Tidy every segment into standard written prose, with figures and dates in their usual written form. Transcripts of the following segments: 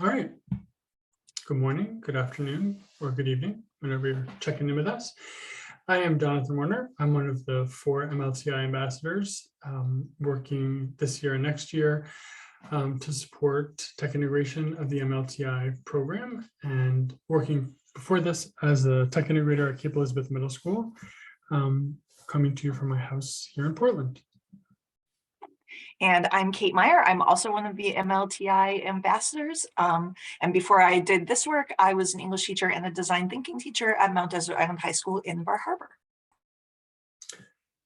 All right. Good morning, good afternoon, or good evening, whenever you're checking in with us. I am Jonathan Warner. I'm one of the 4 MLTI ambassadors working this year and next year to support tech integration of the MLTI program, and working before this as a tech integrator at Cape Elizabeth Middle School, coming to you from my house here in Portland. And I'm Kate Meyer. I'm also one of the MLTI ambassadors. And before I did this work, I was an English teacher and a design thinking teacher at Mount Desert Island High School in Bar Harbor.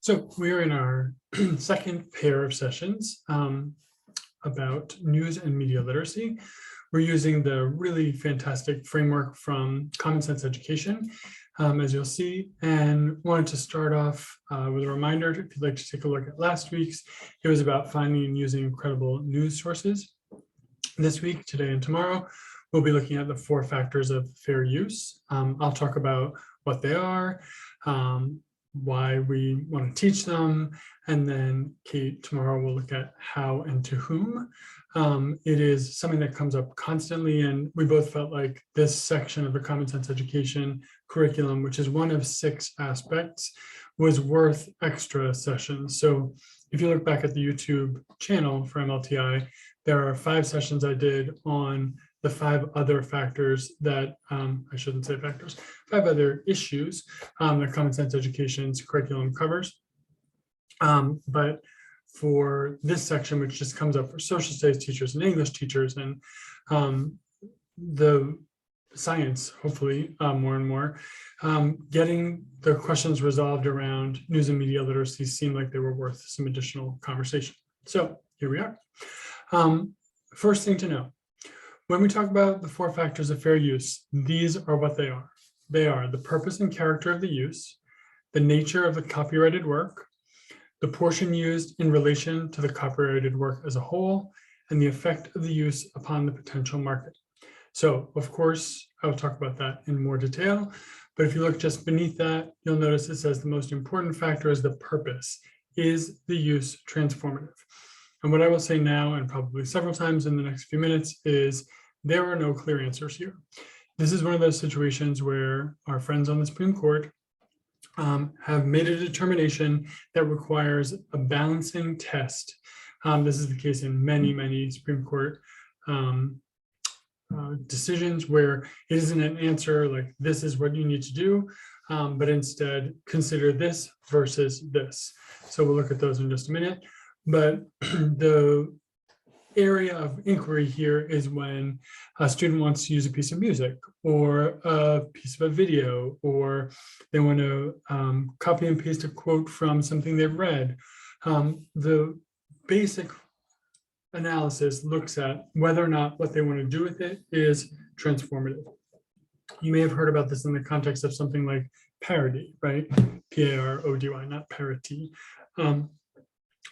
So we are in our second pair of sessions about news and media literacy. We're using the really fantastic framework from Common Sense Education, as you'll see, and wanted to start off with a reminder. If you'd like to take a look at last week's, it was about finding and using credible news sources. This week, today and tomorrow, we'll be looking at the 4 factors of fair use. I'll talk about what they are, why we want to teach them, and then Kate tomorrow will look at how and to whom. It is something that comes up constantly, and we both felt like this section of the Common Sense Education curriculum, which is one of 6 aspects, was worth extra sessions. So if you look back at the YouTube channel for MLTI, there are 5 sessions I did on the 5 other factors that, I shouldn't say factors, 5 other issues that Common Sense Education's curriculum covers. But for this section, which just comes up for social studies teachers and English teachers, and the science, hopefully more and more, getting the questions resolved around news and media literacy seemed like they were worth some additional conversation. So here we are. First thing to know, when we talk about the 4 factors of fair use, these are what they are. They are the purpose and character of the use, the nature of the copyrighted work, the portion used in relation to the copyrighted work as a whole, and the effect of the use upon the potential market. So, of course, I will talk about that in more detail, but if you look just beneath that, you'll notice it says the most important factor is the purpose. Is the use transformative? And what I will say now, and probably several times in the next few minutes, is there are no clear answers here. This is one of those situations where our friends on the Supreme Court have made a determination that requires a balancing test. This is the case in many, many Supreme Court decisions where it isn't an answer like this is what you need to do, but instead consider this versus this. So we'll look at those in just a minute. But the area of inquiry here is when a student wants to use a piece of music or a piece of a video, or they want to copy and paste a quote from something they've read. The basic analysis looks at whether or not what they want to do with it is transformative. You may have heard about this in the context of something like parody, right? P-A-R-O-D-Y, not parody,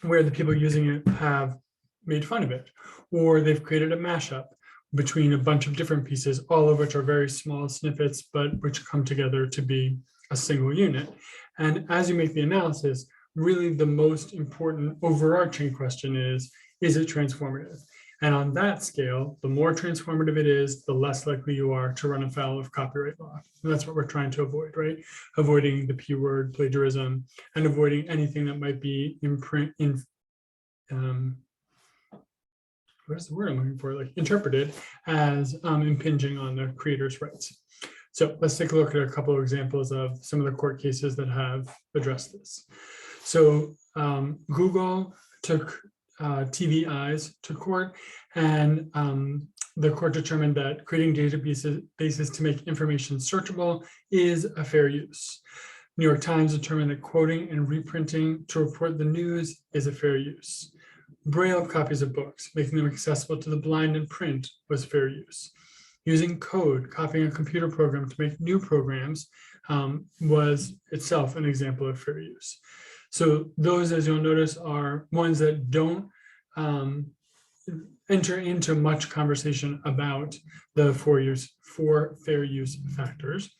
where the people using it have made fun of it, or they've created a mashup between a bunch of different pieces, all of which are very small snippets, but which come together to be a single unit. And as you make the analysis, really the most important overarching question is it transformative? And on that scale, the more transformative it is, the less likely you are to run afoul of copyright law. And that's what we're trying to avoid, right? Avoiding the P word, plagiarism, and avoiding anything that might be what is the word I'm looking for? Like interpreted as impinging on the creator's rights. So let's take a look at a couple of examples of some of the court cases that have addressed this. So Google took TV Eyes to court, and the court determined that creating databases to make information searchable is a fair use. New York Times determined that quoting and reprinting to report the news is a fair use. Braille copies of books, making them accessible to the blind in print, was fair use. Using code, copying a computer program to make new programs was itself an example of fair use. So those, as you'll notice, are ones that don't enter into much conversation about the 4 fair use factors.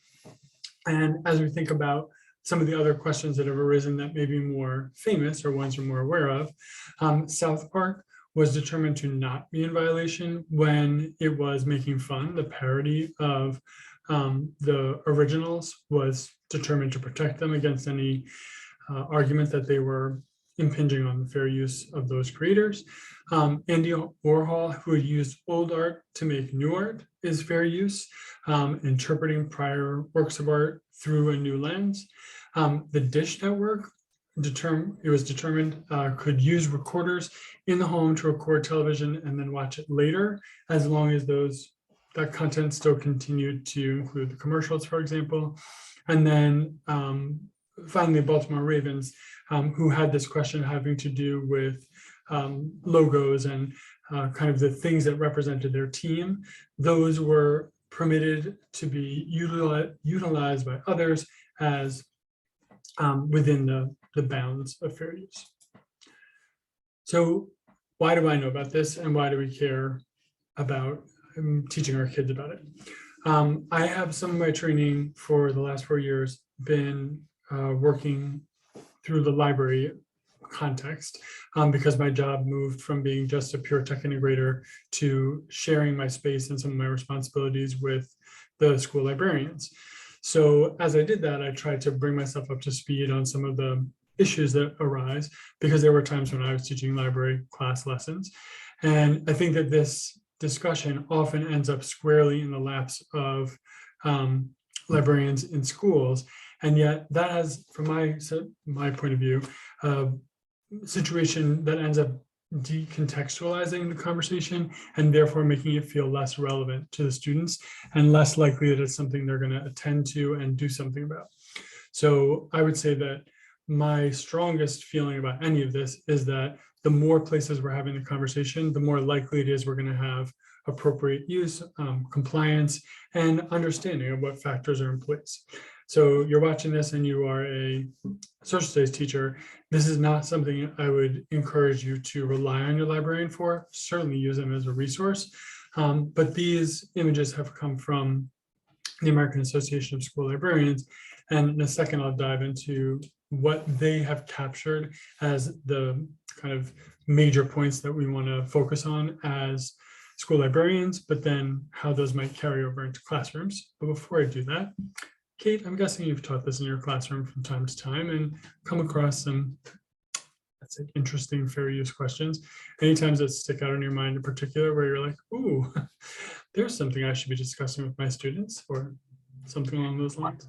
And as we think about some of the other questions that have arisen that may be more famous or ones we're more aware of, South Park was determined to not be in violation when it was making fun. The parody of the originals was determined to protect them against any argument that they were impinging on the fair use of those creators. Andy Warhol, who had used old art to make new art, is fair use, interpreting prior works of art through a new lens. The Dish Network, it was determined, could use recorders in the home to record television and then watch it later, as long as that content still continued to include the commercials, for example. And then finally, Baltimore Ravens, who had this question having to do with logos and kind of the things that represented their team. Those were permitted to be utilized by others as within the bounds of fair use. So why do I know about this, and why do we care about teaching our kids about it? I have some of my training for the last 4 years been working through the library context, because my job moved from being just a pure tech integrator to sharing my space and some of my responsibilities with the school librarians. So as I did that, I tried to bring myself up to speed on some of the issues that arise, because there were times when I was teaching library class lessons. And I think that this discussion often ends up squarely in the laps of librarians in schools. And yet that has, from my point of view, a situation that ends up decontextualizing the conversation and therefore making it feel less relevant to the students and less likely that it's something they're going to attend to and do something about. So I would say that my strongest feeling about any of this is that the more places we're having the conversation, the more likely it is we're going to have appropriate use, compliance, and understanding of what factors are in place. So you're watching this and you are a social studies teacher. This is not something I would encourage you to rely on your librarian for. Certainly use them as a resource. But these images have come from the American Association of School Librarians. And in a second, I'll dive into what they have captured as the kind of major points that we want to focus on as school librarians, but then how those might carry over into classrooms. But before I do that, Kate, I'm guessing you've taught this in your classroom from time to time and come across some, let's say, interesting fair use questions. Any times that stick out in your mind in particular where you're like, ooh, there's something I should be discussing with my students, or something along those lines?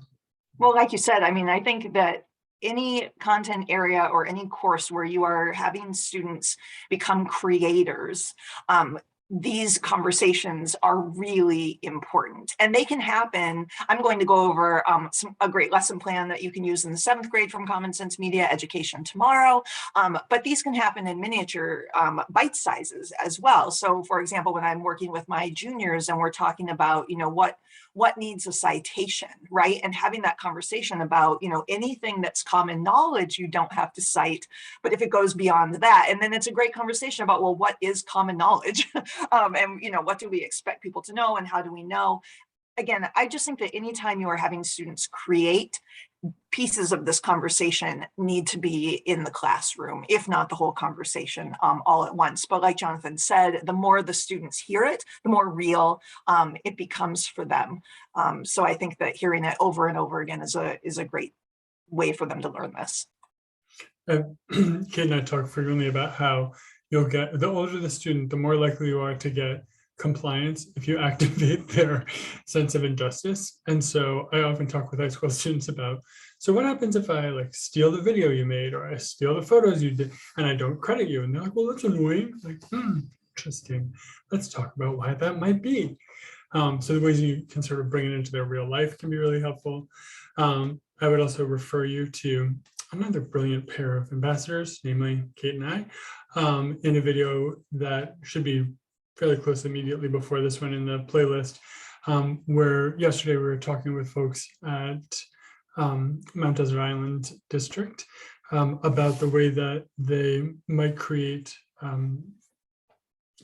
Well, like you said, I mean, I think that any content area or any course where you are having students become creators, these conversations are really important, and they can happen. I'm going to go over a great lesson plan that you can use in the 7th grade from Common Sense Media Education tomorrow, but these can happen in miniature bite sizes as well. So for example, when I'm working with my juniors and we're talking about, you know, what needs a citation, right? And having that conversation about, you know, anything that's common knowledge, you don't have to cite, but if it goes beyond that, and then it's a great conversation about, well, what is common knowledge? And, you know, what do we expect people to know and how do we know? Again, I just think that anytime you are having students create, pieces of this conversation need to be in the classroom, if not the whole conversation all at once. But like Jonathan said, the more the students hear it, the more real it becomes for them. So I think that hearing it over and over again is a great way for them to learn this. Kate and I talk frequently about how you'll get, the older the student, the more likely you are to get compliance if you activate their sense of injustice. And so I often talk with high school students about, so what happens if I like steal the video you made, or I steal the photos you did and I don't credit you? And they're like, well, that's annoying. Like, interesting. Let's talk about why that might be. So the ways you can sort of bring it into their real life can be really helpful. I would also refer you to another brilliant pair of ambassadors, namely Kate and I, in a video that should be fairly close immediately before this one in the playlist, where yesterday we were talking with folks at Mount Desert Island District about the way that they might create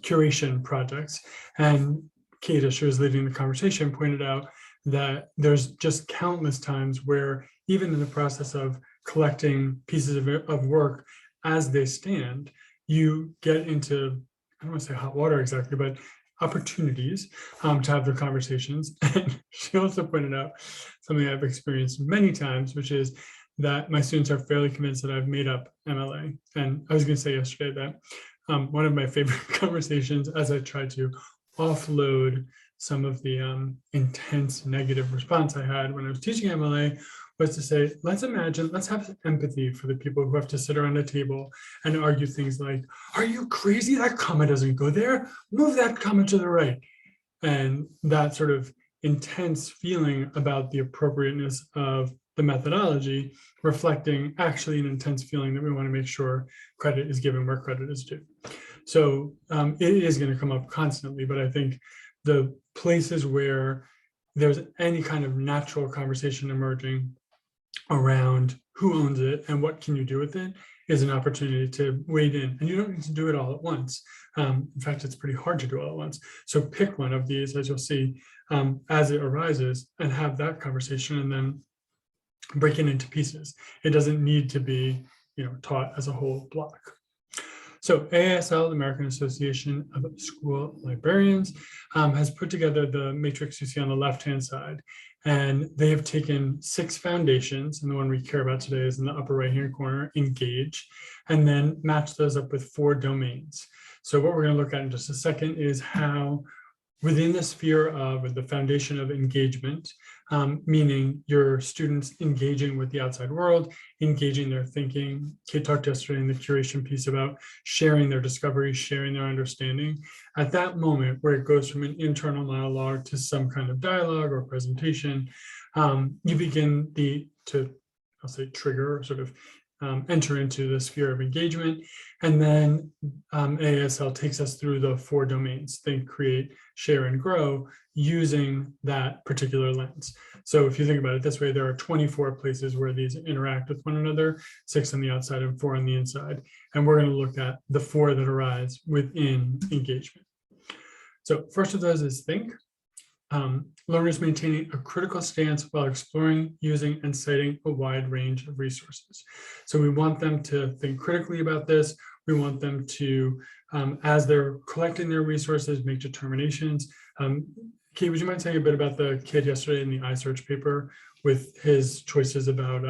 curation projects. And Kate, as she was leading the conversation, pointed out that there's just countless times where even in the process of collecting pieces of work as they stand, you get into don't want to say hot water exactly, but opportunities to have the conversations. And she also pointed out something I've experienced many times, which is that my students are fairly convinced that I've made up MLA. And I was going to say yesterday that one of my favorite conversations, as I tried to offload some of the intense negative response I had when I was teaching MLA, was to say, let's have empathy for the people who have to sit around a table and argue things like, are you crazy? That comma doesn't go there. Move that comma to the right. And that sort of intense feeling about the appropriateness of the methodology, reflecting actually an intense feeling that we want to make sure credit is given where credit is due. So it is going to come up constantly, but I think the places where there's any kind of natural conversation emerging around who owns it and what can you do with it is an opportunity to wade in. And you don't need to do it all at once. In fact, it's pretty hard to do all at once. So pick one of these, as you'll see, as it arises, and have that conversation, and then break it into pieces. It doesn't need to be, taught as a whole block. So ASL, the American Association of School Librarians, has put together the matrix you see on the left-hand side. And they have taken 6 foundations, and the one we care about today is in the upper right-hand corner, engage, and then match those up with 4 domains. So what we're going to look at in just a second is how within the sphere of the foundation of engagement, meaning your students engaging with the outside world, engaging their thinking. Kate talked yesterday in the curation piece about sharing their discoveries, sharing their understanding. At that moment where it goes from an internal monologue to some kind of dialogue or presentation, you begin I'll say trigger, or sort of enter into the sphere of engagement. And then ASL takes us through the 4 domains: think, create, share, and grow, using that particular lens. So if you think about it this way, there are 24 places where these interact with one another, 6 on the outside and 4 on the inside. And we're going to look at the 4 that arise within engagement. So first of those is think. Learners maintaining a critical stance while exploring, using, and citing a wide range of resources. So we want them to think critically about this. We want them to, as they're collecting their resources, make determinations. Kate, would you mind saying a bit about the kid yesterday in the iSearch paper with his choices about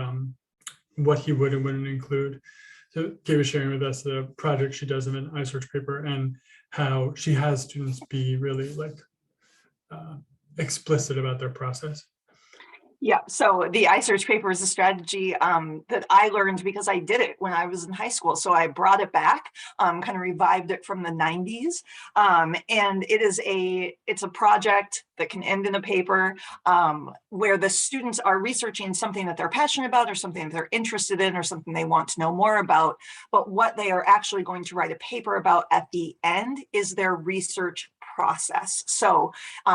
what he would and wouldn't include? So Kate was sharing with us the project she does in an iSearch paper and how she has students be really explicit about their process. Yeah, so the iSearch paper is a strategy that I learned because I did it when I was in high school. So I brought it back, kind of revived it from the 90s. And it's a project that can end in a paper where the students are researching something that they're passionate about, or something that they're interested in, or something they want to know more about. But what they are actually going to write a paper about at the end is their research process. So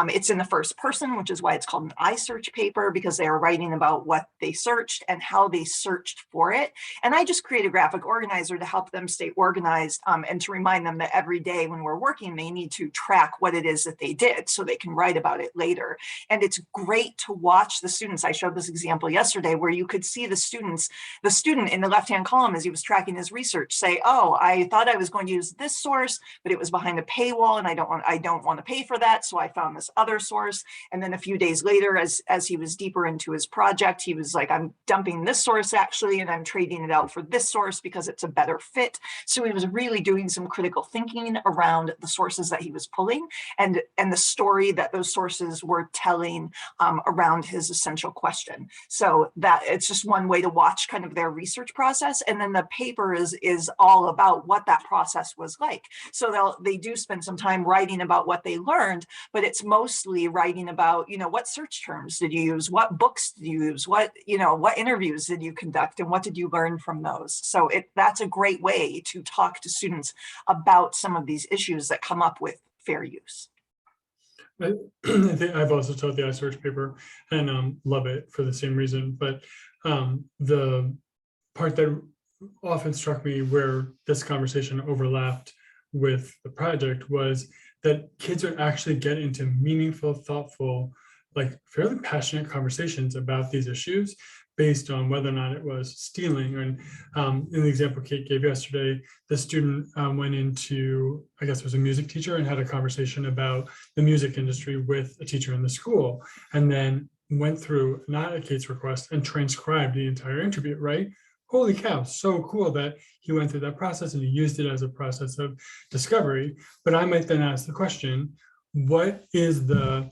it's in the first person, which is why it's called an iSearch paper, because they are writing about what they searched and how they searched for it. And I just create a graphic organizer to help them stay organized and to remind them that every day when we're working, they need to track what it is that they did so they can write about it later. And it's great to watch the students. I showed this example yesterday where you could see the student in the left-hand column as he was tracking his research say, oh, I thought I was going to use this source, but it was behind a paywall and I don't want to pay for that. So I found this other source. And then a few days later, as he was deeper into his project, he was like, I'm dumping this source actually, and I'm trading it out for this source because it's a better fit. So he was really doing some critical thinking around the sources that he was pulling and the story that those sources were telling around his essential question. So that it's just one way to watch kind of their research process. And then the paper is all about what that process was like. So they do spend some time writing about what they learned, but it's mostly writing about, what search terms did you use? What books did you use? What interviews did you conduct? And what did you learn from those? So that's a great way to talk to students about some of these issues that come up with fair use. I think I've also taught the iSearch paper and love it for the same reason. But the part that often struck me where this conversation overlapped with the project was that kids would actually get into meaningful, thoughtful, fairly passionate conversations about these issues based on whether or not it was stealing. And in the example Kate gave yesterday, the student went into, I guess it was a music teacher, and had a conversation about the music industry with a teacher in the school, and then went through, not at Kate's request, and transcribed the entire interview, right? Holy cow, so cool that he went through that process and he used it as a process of discovery. But I might then ask the question, what is the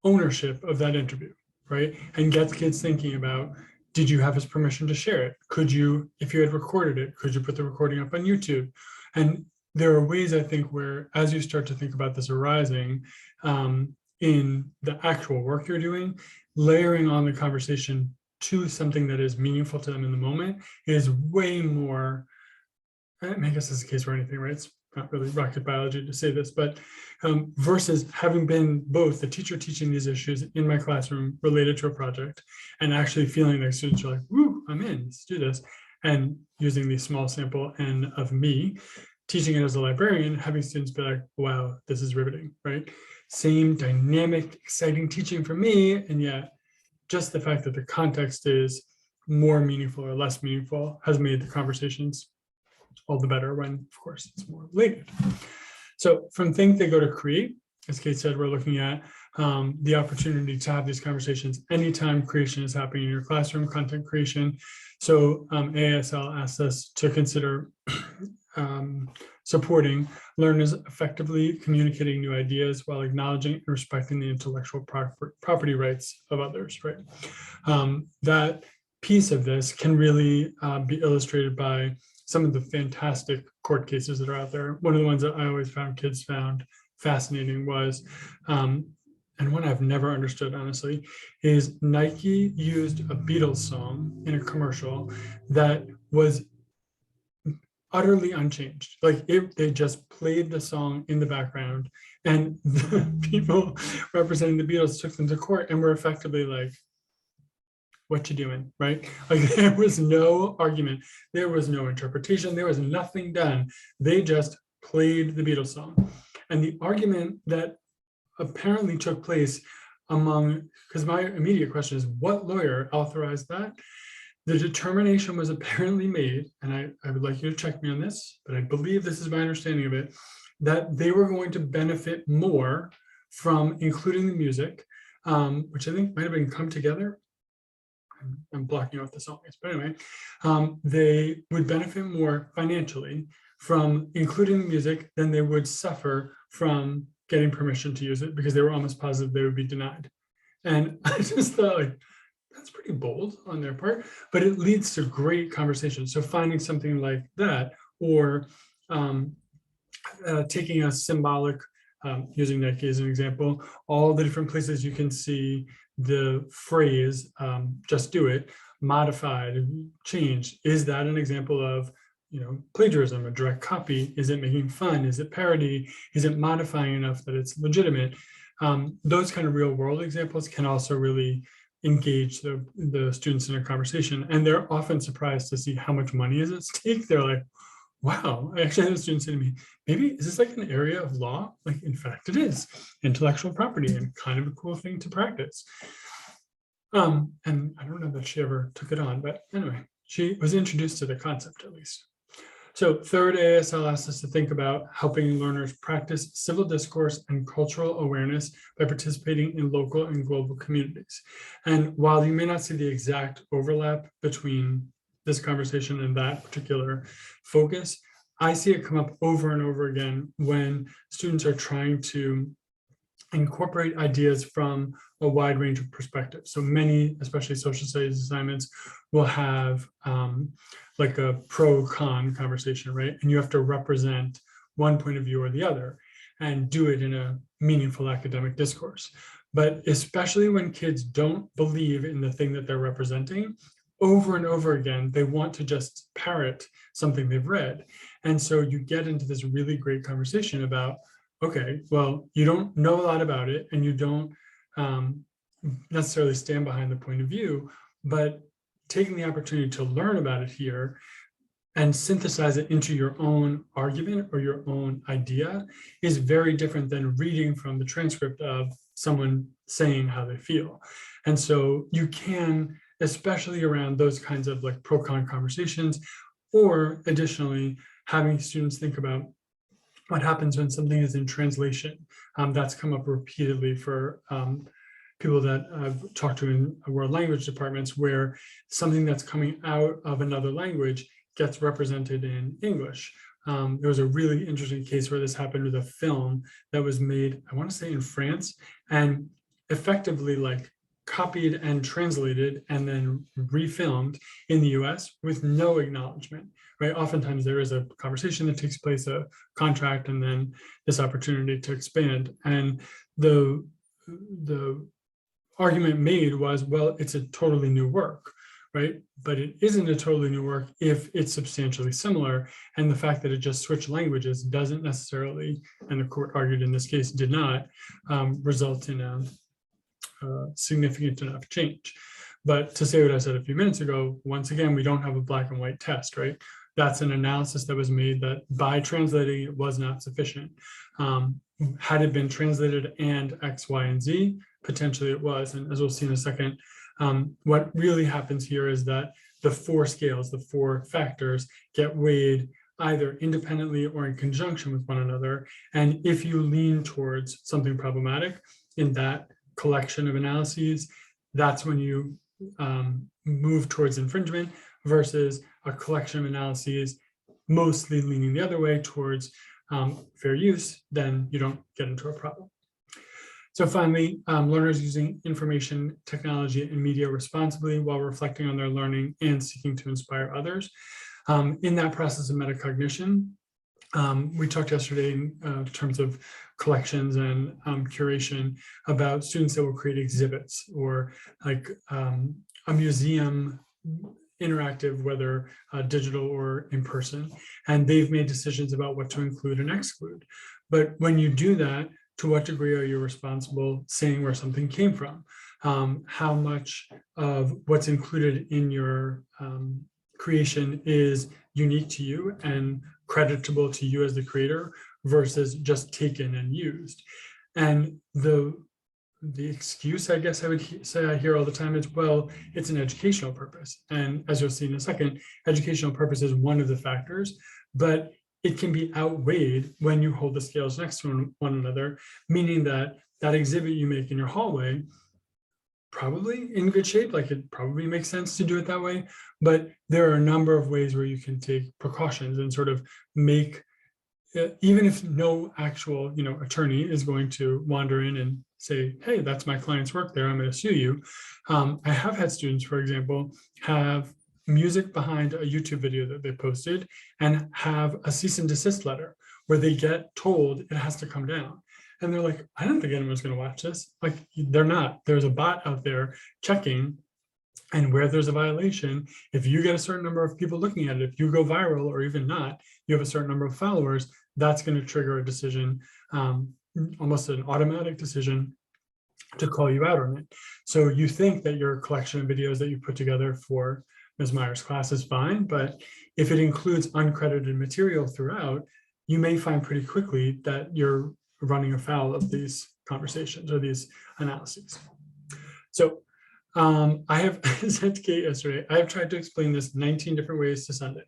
ownership of that interview, right? And get the kids thinking about, did you have his permission to share it? Could you, if you had recorded it, could you put the recording up on YouTube? And there are ways, I think, where as you start to think about this arising in the actual work you're doing, layering on the conversation to something that is meaningful to them in the moment is way more, I guess that's the case for anything, right? It's not really rocket biology to say this, but versus having been both the teacher teaching these issues in my classroom related to a project, and actually feeling like students are like, woo, I'm in, let's do this. And using the small sample N of me, teaching it as a librarian, having students be like, wow, this is riveting, right? Same dynamic, exciting teaching for me, and yet just the fact that the context is more meaningful or less meaningful has made the conversations all the better when, of course, it's more related. So from think, they go to create. As Kate said, we're looking at the opportunity to have these conversations anytime creation is happening in your classroom, content creation. So ASL asks us to consider supporting learners effectively communicating new ideas while acknowledging and respecting the intellectual property rights of others, right? That piece of this can really be illustrated by some of the fantastic court cases that are out there. One of the ones that I always found kids found fascinating was, and one I've never understood, honestly, is Nike used a Beatles song in a commercial that was utterly unchanged. Like they just played the song in the background, and the people representing the Beatles took them to court and were effectively like, what you doing, right? Like there was no argument, there was no interpretation, there was nothing done. They just played the Beatles song. And the argument that apparently took place among, because my immediate question is, what lawyer authorized that? The determination was apparently made, and I would like you to check me on this, but I believe this is my understanding of it, that they were going to benefit more from including the music, which I think might have been Come Together. I'm blocking out the songs, but anyway, they would benefit more financially from including the music than they would suffer from getting permission to use it, because they were almost positive they would be denied. And I just thought, like, that's pretty bold on their part, but it leads to great conversation. So finding something like that, or taking a symbolic, using Nike as an example, all the different places you can see the phrase, just do it, modified, changed. Is that an example of, plagiarism, a direct copy? Is it making fun? Is it parody? Is it modifying enough that it's legitimate? Those kind of real world examples can also really engage the students in a conversation. And they're often surprised to see how much money is at stake. They're like, wow, I actually had a student say to me, maybe is this like an area of law? Like, in fact, it is intellectual property, and kind of a cool thing to practice. And I don't know that she ever took it on, but anyway, she was introduced to the concept at least. So third, ASL asks us to think about helping learners practice civil discourse and cultural awareness by participating in local and global communities. And while you may not see the exact overlap between this conversation and that particular focus, I see it come up over and over again when students are trying to incorporate ideas from a wide range of perspectives. So many, especially social studies assignments, will have like a pro-con conversation, right? And you have to represent one point of view or the other and do it in a meaningful academic discourse. But especially when kids don't believe in the thing that they're representing, over and over again, they want to just parrot something they've read. And so you get into this really great conversation about, okay, well, you don't know a lot about it, and you don't necessarily stand behind the point of view, but taking the opportunity to learn about it here and synthesize it into your own argument or your own idea is very different than reading from the transcript of someone saying how they feel. And so you can, especially around those kinds of like pro-con conversations, or additionally, having students think about what happens when something is in translation. That's come up repeatedly for people that I've talked to in world language departments, where something that's coming out of another language gets represented in English. There was a really interesting case where this happened with a film that was made, I want to say in France, and effectively like copied and translated and then refilmed in the US with no acknowledgement, right? Oftentimes there is a conversation that takes place, a contract, and then this opportunity to expand. And the argument made was, well, it's a totally new work, right? But it isn't a totally new work if it's substantially similar. And the fact that it just switched languages doesn't necessarily, and the court argued in this case did not, result in a significant enough change. But to say what I said a few minutes ago, once again, we don't have a black and white test, right? That's an analysis that was made that by translating it was not sufficient. Had it been translated and X, Y, and Z, potentially it was. And as we'll see in a second, what really happens here is that the four scales, the four factors, get weighed either independently or in conjunction with one another. And if you lean towards something problematic in that collection of analyses, that's when you move towards infringement, versus a collection of analyses mostly leaning the other way towards fair use, then you don't get into a problem. So finally, learners using information technology and media responsibly while reflecting on their learning and seeking to inspire others. In that process of metacognition, we talked yesterday in terms of collections and curation about students that will create exhibits, or like a museum interactive, whether digital or in person, and they've made decisions about what to include and exclude. But when you do that, to what degree are you responsible saying where something came from? How much of what's included in your creation is unique to you and creditable to you as the creator versus just taken and used? And the excuse, I guess I would say I hear all the time is, well, it's an educational purpose. And as you'll see in a second, educational purpose is one of the factors, but it can be outweighed when you hold the scales next to one another, meaning that that exhibit you make in your hallway, probably in good shape, like it probably makes sense to do it that way, but there are a number of ways where you can take precautions and sort of make, even if no actual, attorney is going to wander in and say, hey, that's my client's work there, I'm going to sue you. I have had students, for example, have music behind a YouTube video that they posted and have a cease and desist letter where they get told it has to come down. And they're like, I don't think anyone's going to watch this. Like, they're not. There's a bot out there checking. And where there's a violation, if you get a certain number of people looking at it, if you go viral or even not, you have a certain number of followers, that's going to trigger a decision, almost an automatic decision to call you out on it. So you think that your collection of videos that you put together for Ms. Meyer's class is fine, but if it includes uncredited material throughout, you may find pretty quickly that you're running afoul of these conversations or these analyses. So I have said to Kate yesterday, I have tried to explain this 19 different ways to Sunday.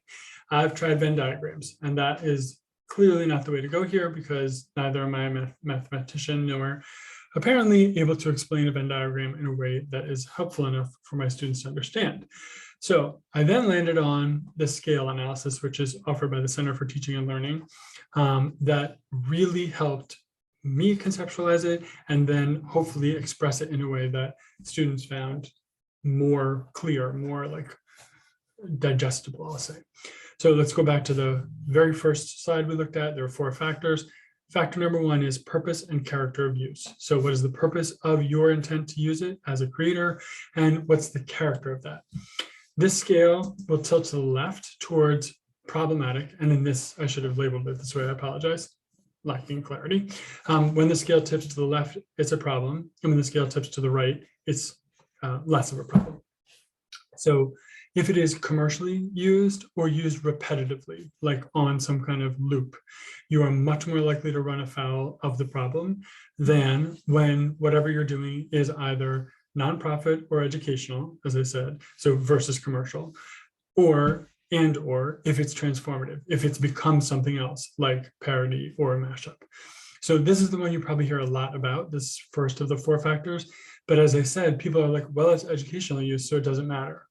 I've tried Venn diagrams, and that is clearly not the way to go here, because neither am I a mathematician nor apparently able to explain a Venn diagram in a way that is helpful enough for my students to understand. So I then landed on the scale analysis, which is offered by the Center for Teaching and Learning, that really helped me conceptualize it and then hopefully express it in a way that students found more clear, more like digestible, I'll say. So let's go back to the very first slide we looked at. There are four factors. Factor number one is purpose and character of use. So what is the purpose of your intent to use it as a creator, and what's the character of that? This scale will tilt to the left towards problematic, and in this, I should have labeled it this way, I apologize, lacking clarity. When the scale tips to the left, it's a problem, and when the scale tips to the right, it's less of a problem. So if it is commercially used or used repetitively, like on some kind of loop, you are much more likely to run afoul of the problem than when whatever you're doing is either nonprofit or educational, as I said, so versus commercial, or if it's transformative, if it's become something else like parody or a mashup. So this is the one you probably hear a lot about, this first of the 4 factors. But as I said, people are like, well, it's educational use, so it doesn't matter.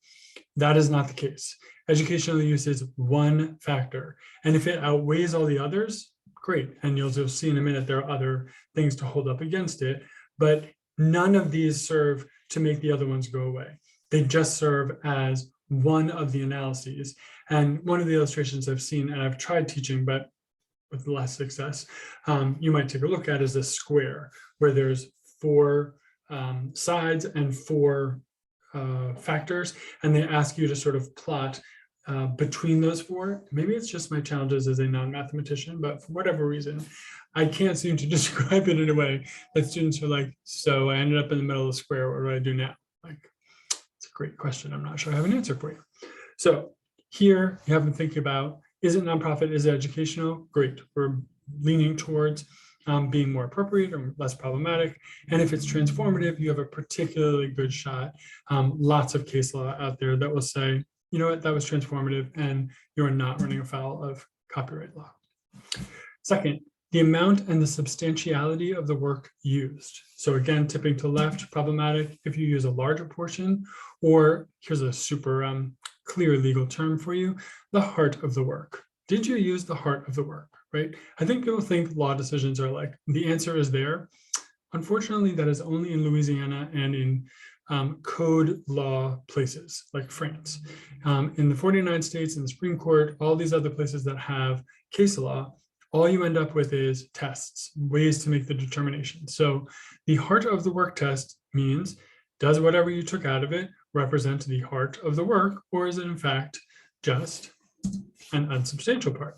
That is not the case. Educational use is one factor. And if it outweighs all the others, great. And you'll just see in a minute, there are other things to hold up against it. But none of these serve to make the other ones go away. They just serve as one of the analyses. And one of the illustrations I've seen, and I've tried teaching, but with less success, you might take a look at is a square where there's 4 sides and 4 factors, and they ask you to sort of plot between those 4. Maybe it's just my challenges as a non-mathematician, but for whatever reason, I can't seem to describe it in a way that students are like, so I ended up in the middle of the square, what do I do now? Like, it's a great question. I'm not sure I have an answer for you. So here you have them thinking about, is it nonprofit, is it educational? Great, we're leaning towards being more appropriate or less problematic. And if it's transformative, you have a particularly good shot. Lots of case law out there that will say, you know what, that was transformative and you're not running afoul of copyright law. Second, the amount and the substantiality of the work used. So again, tipping to left, problematic if you use a larger portion, or here's a super clear legal term for you, the heart of the work. Did you use the heart of the work, right? I think people think law decisions are like, the answer is there. Unfortunately, that is only in Louisiana and in code law places like France. In the 49 states, in the Supreme Court, all these other places that have case law, all you end up with is tests, ways to make the determination. So the heart of the work test means, does whatever you took out of it represent the heart of the work, or is it in fact just an unsubstantial part?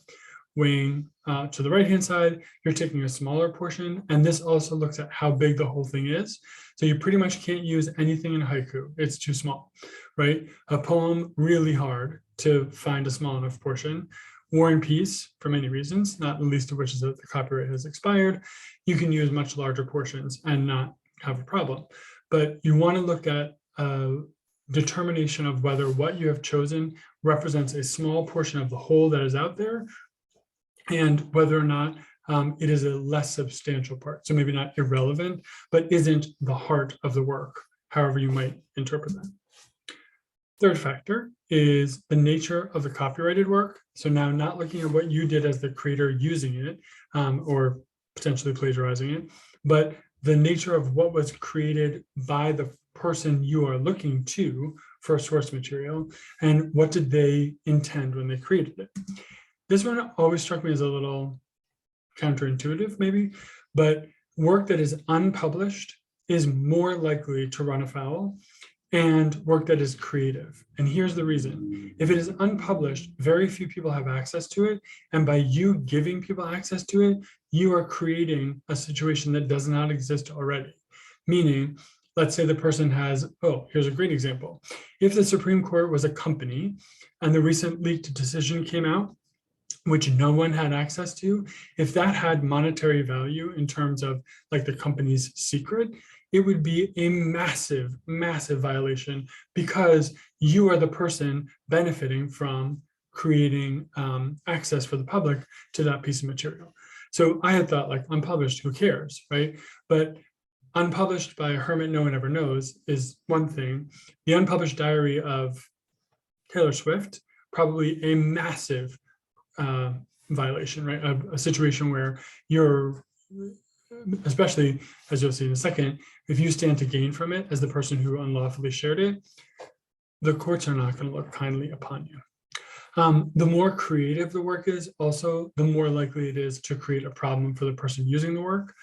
Weighing to the right-hand side, you're taking a smaller portion, and this also looks at how big the whole thing is. So you pretty much can't use anything in haiku. It's too small, right? A poem, really hard to find a small enough portion. War and Peace, for many reasons, not the least of which is that the copyright has expired. You can use much larger portions and not have a problem. But you want to look at determination of whether what you have chosen represents a small portion of the whole that is out there, and whether or not it is a less substantial part. So maybe not irrelevant, but isn't the heart of the work, however you might interpret that. Third factor is the nature of the copyrighted work. So now not looking at what you did as the creator using it or potentially plagiarizing it, but the nature of what was created by the person you are looking to for source material, and what did they intend when they created it. This one always struck me as a little counterintuitive maybe, but work that is unpublished is more likely to run afoul, and work that is creative. And here's the reason. If it is unpublished, very few people have access to it. And by you giving people access to it, you are creating a situation that does not exist already. Meaning, let's say the person has, oh, here's a great example. If the Supreme Court was a company and the recent leaked decision came out, which no one had access to, if that had monetary value in terms of like the company's secret, it would be a massive, massive violation because you are the person benefiting from creating access for the public to that piece of material. So I had thought like unpublished, who cares, right? But unpublished by a hermit no one ever knows is one thing. The unpublished diary of Taylor Swift, probably a massive violation, right? A situation where you're, especially as you'll see in a second, if you stand to gain from it as the person who unlawfully shared it, the courts are not going to look kindly upon you. The more creative the work is, also the more likely it is to create a problem for the person using the work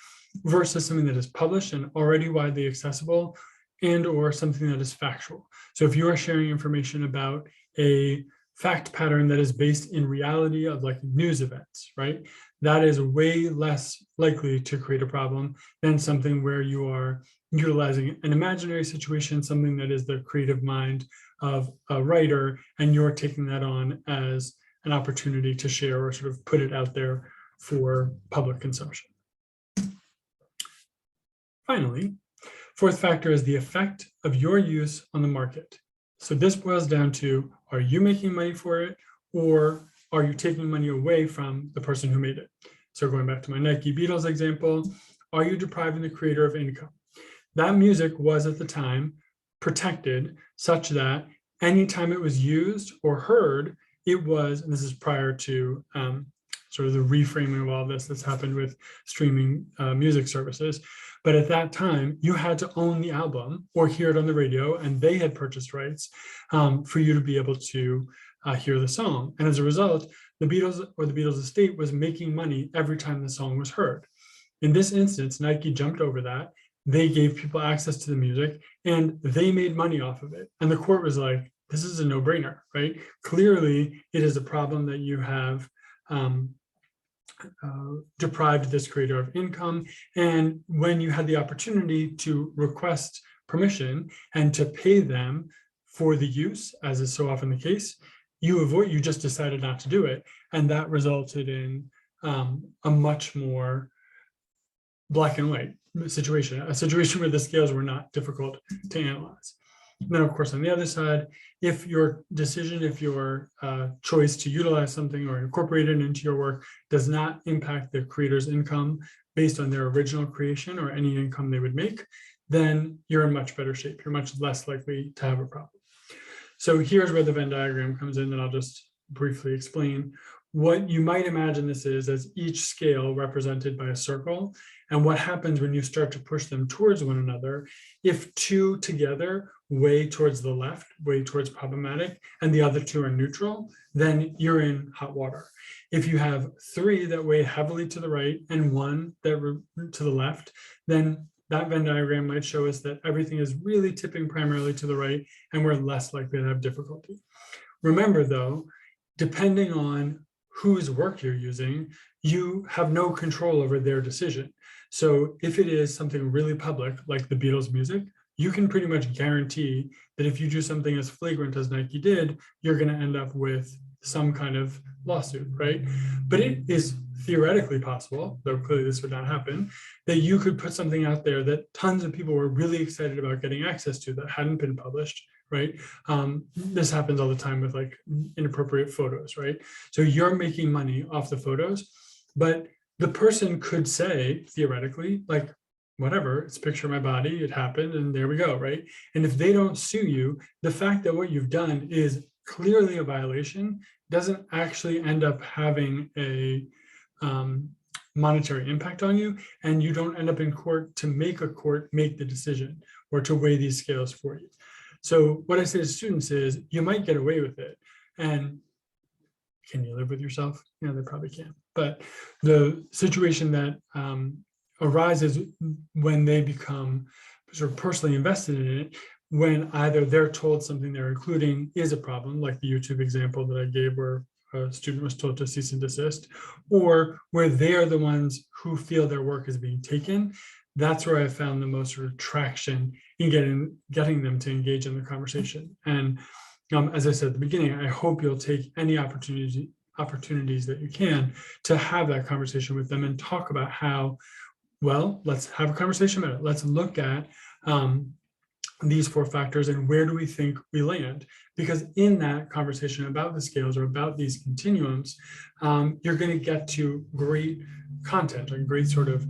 versus something that is published and already widely accessible, and or something that is factual. So if you are sharing information about a fact pattern that is based in reality of like news events, right? That is way less likely to create a problem than something where you are utilizing an imaginary situation, something that is the creative mind of a writer, and you're taking that on as an opportunity to share or sort of put it out there for public consumption. Finally, Fourth factor is the effect of your use on the market. So this boils down to, are you making money for it, or are you taking money away from the person who made it? So going back to my Nike Beatles example, are you depriving the creator of income? That music was at the time protected such that anytime it was used or heard, it was, and this is prior to sort of the reframing of all this that's happened with streaming music services. But at that time, you had to own the album or hear it on the radio, and they had purchased rights for you to be able to hear the song. And as a result, the Beatles or the Beatles estate was making money every time the song was heard. In this instance, Nike jumped over that. They gave people access to the music and they made money off of it. And the court was like, this is a no-brainer, right? Clearly, it is a problem that you have deprived this creator of income. And when you had the opportunity to request permission and to pay them for the use, as is so often the case, you just decided not to do it. And that resulted in a much more black and white situation, a situation where the scales were not difficult to analyze. And then, of course, on the other side, if your decision, if your choice to utilize something or incorporate it into your work does not impact the creator's income based on their original creation or any income they would make, then you're in much better shape. You're much less likely to have a problem. So here's where the Venn diagram comes in, and I'll just briefly explain. What you might imagine this is as each scale represented by a circle, and what happens when you start to push them towards one another. If two together weigh towards the left, weigh towards problematic, and the other two are neutral, then you're in hot water. If you have three that weigh heavily to the right and one that to the left, then that Venn diagram might show us that everything is really tipping primarily to the right, and we're less likely to have difficulty. Remember, though, depending on whose work you're using, you have no control over their decision. So if it is something really public, like the Beatles music, you can pretty much guarantee that if you do something as flagrant as Nike did, you're going to end up with some kind of lawsuit, right? But it is theoretically possible, though clearly this would not happen, that you could put something out there that tons of people were really excited about getting access to that hadn't been published, right? This happens all the time with like inappropriate photos, right? So you're making money off the photos, but the person could say, theoretically, like, whatever, it's a picture of my body, it happened, and there we go, right? And if they don't sue you, the fact that what you've done is clearly a violation doesn't actually end up having a monetary impact on you, and you don't end up in court to make a court make the decision or to weigh these scales for you. So what I say to students is, you might get away with it, and can you live with yourself? Yeah, they probably can. But the situation that arises when they become sort of personally invested in it, when either they're told something they're including is a problem, like the YouTube example that I gave where a student was told to cease and desist, or where they're the ones who feel their work is being taken. That's where I found the most sort of traction in getting them to engage in the conversation. And as I said at the beginning, I hope you'll take any opportunities that you can to have that conversation with them and talk about how, well, let's have a conversation about it. Let's look at these four factors and where do we think we land? Because in that conversation about the scales or about these continuums, you're going to get to great content and great sort of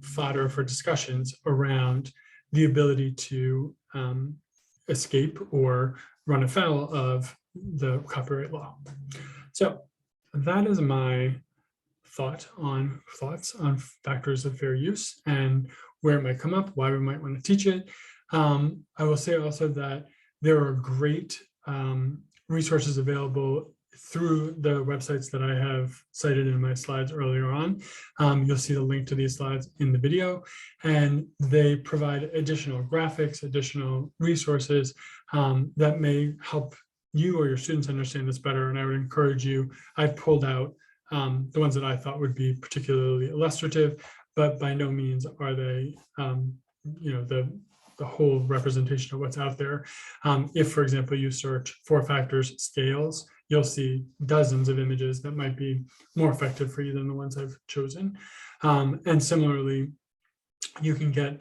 fodder for discussions around the ability to escape or run afoul of the copyright law. So that is my thoughts on factors of fair use and where it might come up, why we might want to teach it. I will say also that there are great resources available through the websites that I have cited in my slides earlier on. You'll see the link to these slides in the video, and they provide additional graphics, additional resources that may help you or your students understand this better. And I would encourage you, I've pulled out the ones that I thought would be particularly illustrative, but by no means are they the whole representation of what's out there. If, for example, you search four factors scales, you'll see dozens of images that might be more effective for you than the ones I've chosen. And similarly, you can get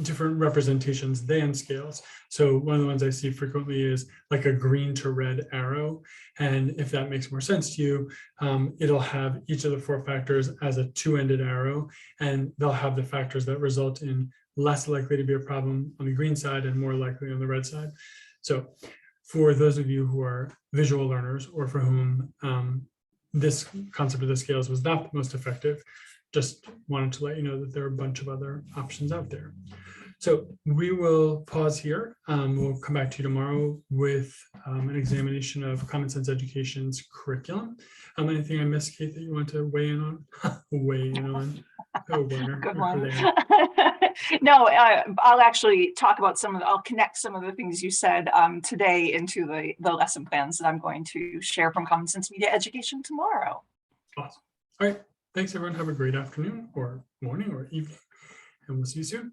different representations than scales. So one of the ones I see frequently is like a green to red arrow. And if that makes more sense to you, it'll have each of the 4 factors as a 2-ended arrow, and they'll have the factors that result in less likely to be a problem on the green side and more likely on the red side. So for those of you who are visual learners, or for whom this concept of the scales was not the most effective, just wanted to let you know that there are a bunch of other options out there. So we will pause here. We'll come back to you tomorrow with an examination of Common Sense Education's curriculum. Anything I missed, Kate, that you want to weigh in on? Weigh in on. Oh, Werner. Good one. No, I'll actually talk about I'll connect some of the things you said today into the lesson plans that I'm going to share from Common Sense Media Education tomorrow. Awesome. All right. Thanks, everyone. Have a great afternoon or morning or evening, and we'll see you soon.